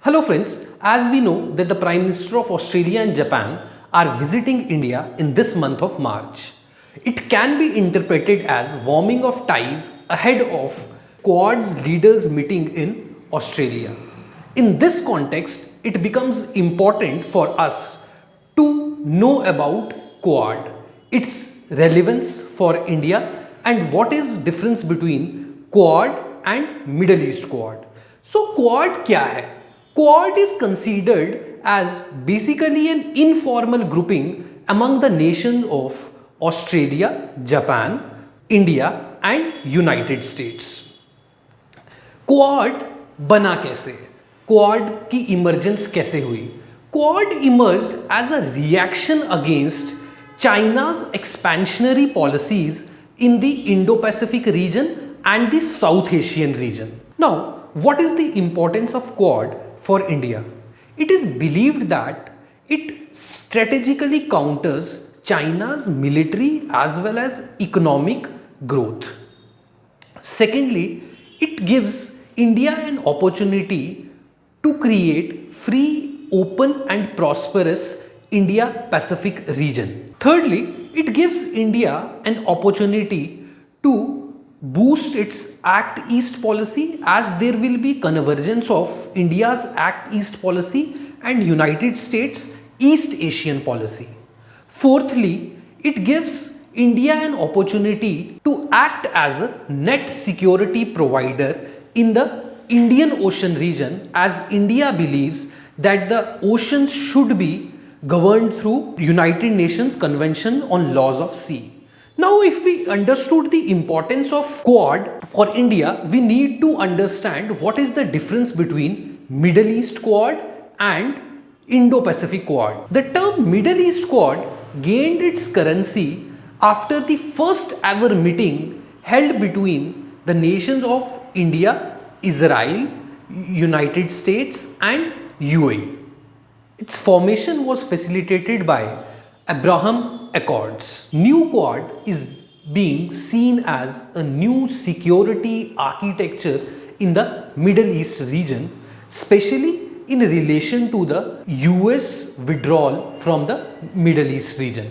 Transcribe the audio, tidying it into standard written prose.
Hello friends, as we know that the Prime Minister of Australia and Japan are visiting India in this month of March. It can be interpreted as warming of ties ahead of Quad's leaders meeting in Australia. In this context, it becomes important for us to know about Quad, its relevance for India and what is difference between Quad and Middle East Quad. So Quad क्या है? Quad is considered as basically an informal grouping among the nations of Australia, Japan, India and United States. Quad बना कैसे? Quad की emergence कैसे हुई? Quad emerged as a reaction against China's expansionary policies in the Indo-Pacific region and the South Asian region. Now, what is the importance of Quad for India? It is believed that it strategically counters China's military as well as economic growth. Secondly, it gives India an opportunity to create free, open and prosperous India-Pacific region. Thirdly, it gives India an opportunity to boost its Act East policy as there will be convergence of India's Act East policy and United States East Asian policy. Fourthly, it gives India an opportunity to act as a net security provider in the Indian Ocean region as India believes that the oceans should be governed through United Nations Convention on Laws of Sea. Now, if we understood the importance of Quad for India, we need to understand what is the difference between Middle East Quad and Indo-Pacific Quad. The term Middle East Quad gained its currency after the first ever meeting held between the nations of India, Israel, United States and UAE. Its formation was facilitated by Abraham Accords. New Quad is being seen as a new security architecture in the Middle East region, especially in relation to the US withdrawal from the Middle East region.